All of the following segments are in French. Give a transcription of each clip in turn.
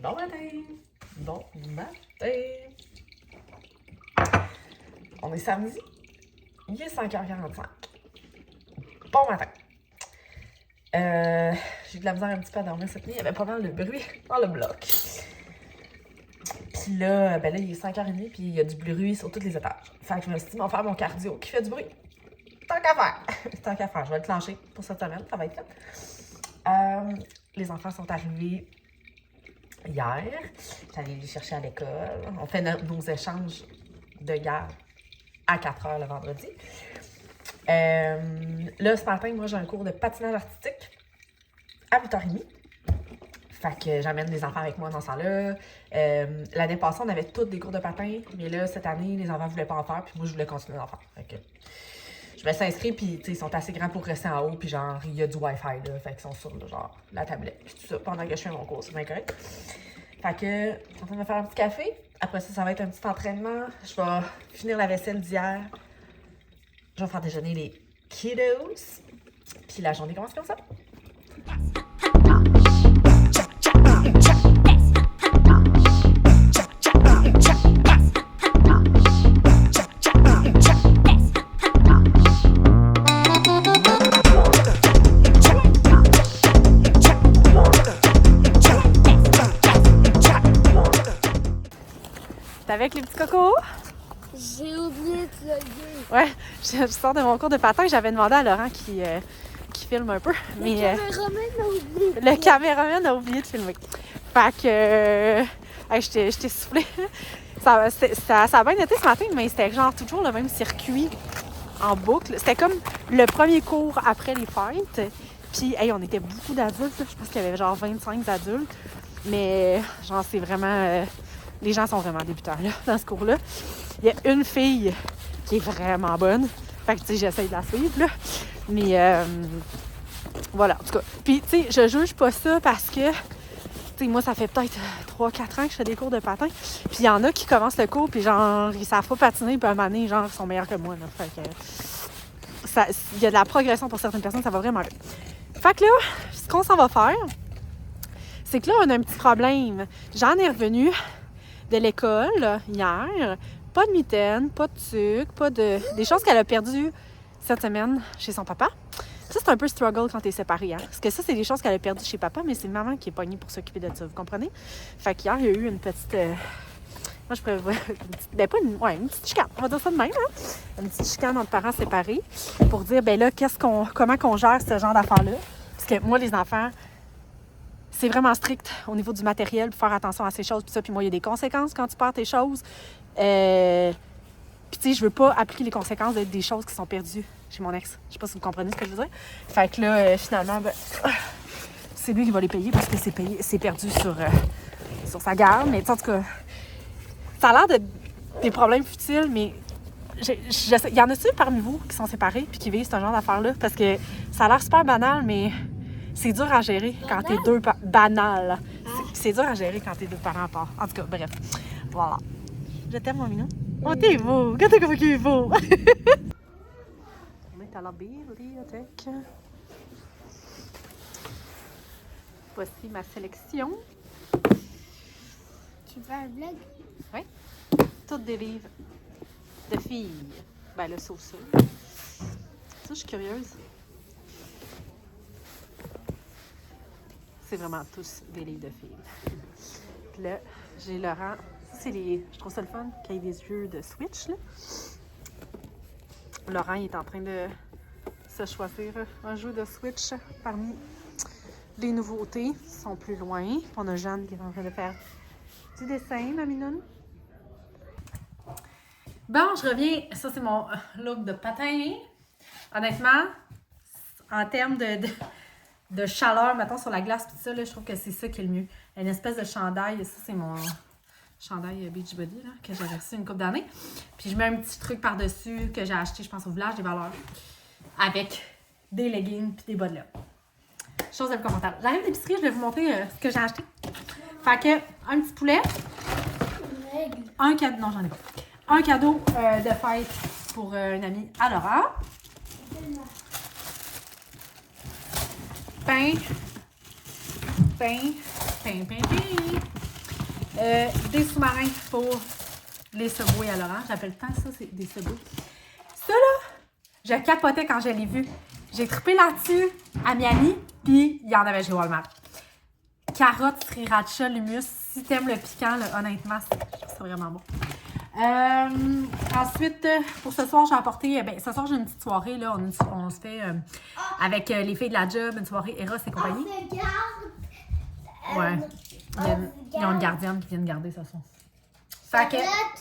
Bon matin! Bon matin! On est samedi. Il est 5h45. Bon matin! J'ai eu de la misère un petit peu à dormir cette nuit. Il y avait pas mal de bruit dans le bloc. Puis là, là, il est 5h30 puis il y a du bruit sur tous les étages. Fait que je me suis dit, on va faire mon cardio qui fait du bruit. Tant qu'à faire! Tant qu'à faire. Je vais le clencher pour cette semaine. Ça va être fait. Les enfants sont arrivés hier. J'allais les chercher à l'école. On fait nos échanges de garde à 4h le vendredi. Là, ce matin, moi, j'ai un cours de patinage artistique à 8h30. Fait que j'amène les enfants avec moi dans ce temps-là. L'année passée, on avait tous des cours de patin, mais là, cette année, les enfants ne voulaient pas en faire, puis moi, je voulais continuer d'en faire. Fait que je me suis inscrite, puis ils sont assez grands pour rester en haut, puis genre, il y a du Wi-Fi, là. Fait qu'ils sont sur, genre, la tablette, puis tout ça, pendant que je fais mon cours, c'est bien correct. Fait que, je suis en train de me faire un petit café. Après ça, ça va être un petit entraînement. Je vais finir la vaisselle d'hier. Je vais faire déjeuner les kiddos. Puis la journée commence comme ça. T'es avec les petits cocos? J'ai oublié de loguer. Ouais, je sors de mon cours de patin. J'avais demandé à Laurent qui filme un peu. Mais, Le caméraman a oublié. Le caméraman a oublié de filmer. Fait que je t'ai soufflé. Ça a bien été ce matin, mais c'était genre toujours le même circuit en boucle. C'était comme le premier cours après les fêtes. Puis, hey, on était beaucoup d'adultes. Je pense qu'il y avait genre 25 adultes. Mais, genre, c'est vraiment... les gens sont vraiment débutants, là, dans ce cours-là. Il y a une fille qui est vraiment bonne. Fait que, tu sais, j'essaye de la suivre, là. Mais, voilà, en tout cas. Puis, tu sais, je juge pas ça parce que, tu sais, moi, ça fait peut-être 3-4 ans que je fais des cours de patin. Puis, il y en a qui commencent le cours, puis genre, ils savent pas patiner, puis à un moment donné, genre, ils sont meilleurs que moi, là. Fait que, il y a de la progression pour certaines personnes, ça va vraiment bien. Fait que là, ce qu'on s'en va faire, c'est que là, on a un petit problème. J'en ai revenu de l'école là, hier. Pas de mitaine, pas de sucre, pas de... des choses qu'elle a perdues cette semaine chez son papa. Ça, c'est un peu struggle quand t'es séparé, hein? Parce que ça, c'est des choses qu'elle a perdues chez papa, mais c'est maman qui est pognée pour s'occuper de ça, vous comprenez? Fait qu'hier, il y a eu une petite... moi, je pourrais... une petite chicane, on va dire ça de même, hein? Une petite chicane entre parents séparés pour dire, ben là, comment qu'on gère ce genre d'affaires-là? Parce que moi, les enfants... c'est vraiment strict au niveau du matériel pour faire attention à ces choses. Puis ça, puis moi, il y a des conséquences quand tu perds tes choses. Puis tu sais, je veux pas appliquer les conséquences des choses qui sont perdues chez mon ex. Je sais pas si vous comprenez ce que je veux dire. Fait que là, finalement, ben, c'est lui qui va les payer parce que c'est perdu sur sa garde. Mais en tout cas, ça a l'air de des problèmes futiles, mais il y en a-tu parmi vous qui sont séparés puis qui vivent ce genre d'affaires-là? Parce que ça a l'air super banal, mais... c'est dur à gérer quand t'es deux parents. Banal. C'est dur à gérer quand t'es deux parents à part. En tout cas, bref. Voilà. Je t'aime, mon minou. Oh, t'es beau! Regarde comment il est beau! On est à la bibliothèque. Voici ma sélection. Tu fais un vlog? Oui. Toutes des livres de filles. Ben là, sauf ça. Ça, je suis curieuse. C'est vraiment tous des livres de filles. Puis là, j'ai Laurent. C'est je trouve ça le fun qu'il y ait des jeux de Switch, là. Laurent, il est en train de se choisir un jeu de Switch parmi les nouveautés. Ils sont plus loin. Puis on a Jeanne qui est en train de faire du dessin, ma minoune. Bon, je reviens. Ça, c'est mon look de patin. Honnêtement, en termes de chaleur, mettons, sur la glace, tout ça, là, je trouve que c'est ça qui est le mieux. Une espèce de chandail, ça, c'est mon chandail Beachbody, là, que j'avais reçu une couple d'années. Puis je mets un petit truc par-dessus que j'ai acheté, je pense, au village des valeurs, avec des leggings puis des bas de laine. Chose inconfortable. J'arrive d'épicerie, je vais vous montrer ce que j'ai acheté. Fait que, un petit poulet, un cadeau, non, j'en ai pas. Un cadeau de fête pour une amie à Laurent. Pain. Des sous-marins pour les Subway à Laurent. J'appelle tant ça, c'est des Subway. Ça, là, je capotais quand je l'ai vu. J'ai trippé là-dessus à Miami, puis il y en avait chez Walmart. Carottes, sriracha, l'humus. Si t'aimes le piquant, là, honnêtement, c'est vraiment bon. Ensuite, pour ce soir, j'ai apporté... ce soir, j'ai une petite soirée. Là, on se fait avec les filles de la job, une soirée Eros et compagnie. Ouais. Ils ont une gardienne qui vient de garder ce soir. Fait que...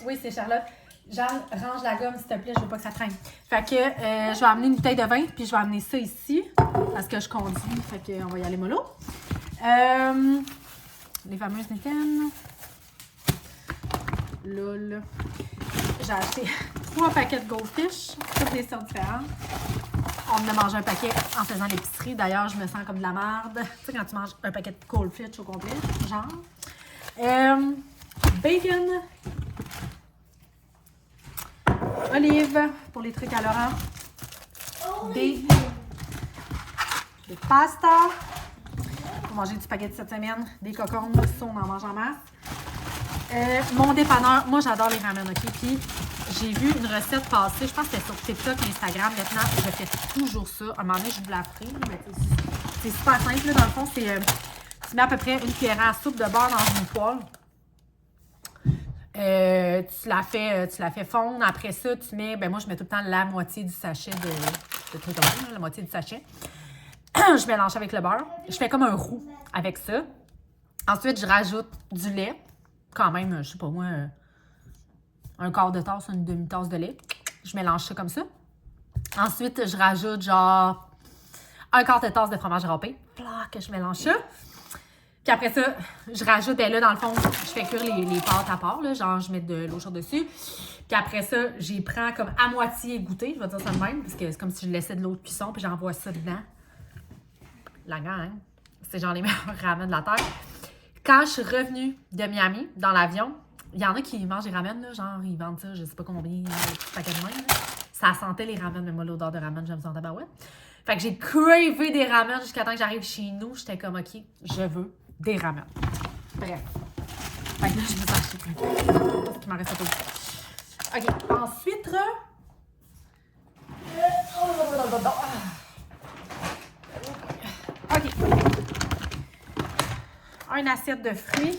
Oui, c'est Charlotte. Jeanne, range la gomme, s'il te plaît, je veux pas que ça traîne. Fait que je vais amener une bouteille de vin, puis je vais amener ça ici, parce que je conduis, fait qu'on va y aller mollo. Les fameuses Niken. Là. J'ai acheté 3 paquets de Goldfish, toutes des sortes différentes. On en a mangé un paquet en faisant l'épicerie. D'ailleurs, je me sens comme de la merde. Tu sais, quand tu manges un paquet de Goldfish au complet, genre. Bacon. Olives pour les trucs à Laurent. Des pasta. Pour manger du spaghetti cette semaine. Des cocombes. Ça, on en mange en masse. Mon dépanneur. Moi, j'adore les ramen, OK? Puis, j'ai vu une recette passer. Je pense que c'était sur TikTok, Instagram. Maintenant, je fais toujours ça. À un moment donné, je vous la ferai. C'est super simple. Là, dans le fond, c'est... tu mets à peu près une cuillère à soupe de beurre dans une poêle. Tu la fais fondre. Après ça, tu mets... moi, je mets tout le temps la moitié du sachet de trucs comme ça, la moitié du sachet. Je mélange avec le beurre. Je fais comme un roux avec ça. Ensuite, je rajoute du lait. Quand même, je sais pas moi, un quart de tasse, une demi-tasse de lait. Je mélange ça comme ça. Ensuite, je rajoute genre un quart de tasse de fromage râpé. Que je mélange ça. Puis après ça, je rajoute, là, dans le fond, je fais cuire les pâtes à part, là, genre, je mets de l'eau chaude dessus. Puis après ça, j'y prends comme à moitié égouttée, je vais dire ça de même, parce que c'est comme si je laissais de l'eau de cuisson, puis j'envoie ça dedans. La gang, c'est genre les meilleurs ramen de la terre. Quand je suis revenue de Miami, dans l'avion, il y en a qui mangent des ramen, là, genre, ils vendent ça, je sais pas combien, paquet de même, là. Ça sentait les ramen, mais moi, l'odeur de ramen, je me sentais barouette. Fait que j'ai cravé des ramen jusqu'à temps que j'arrive chez nous. J'étais comme, OK, je veux des ramen. Bref. Fait que là, je me suis acheté plus. Parce qu'il m'en reste pas beaucoup. OK. Ensuite, OK. Une assiette de fruits.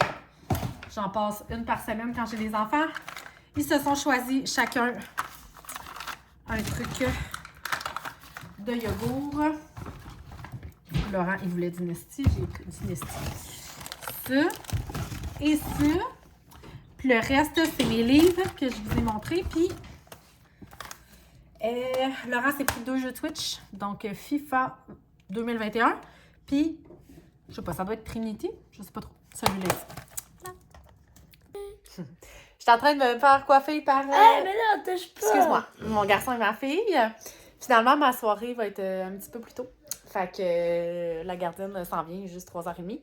J'en passe une par semaine quand j'ai les enfants. Ils se sont choisis chacun un truc de yogourt. Laurent, il voulait du Nesty. J'ai pris du Nesty. Ça et ça. Puis le reste, c'est mes livres que je vous ai montrés. Puis, Laurent s'est pris 2 jeux Twitch. Donc, FIFA 2021. Puis, je sais pas, ça doit être Trinity. Je sais pas trop. Celui-là. Je suis en train de me faire coiffer par... mais là, touche pas. Excuse-moi. Mon garçon et ma fille. Finalement, ma soirée va être un petit peu plus tôt. Fait que la gardienne s'en vient juste 3h30.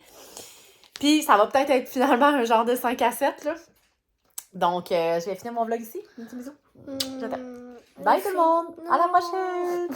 Puis ça va peut-être être finalement un genre de 5 à 7, là. Donc, je vais finir mon vlog ici. Un petit bisou. Je t'aime. Bye tout le monde. À la prochaine.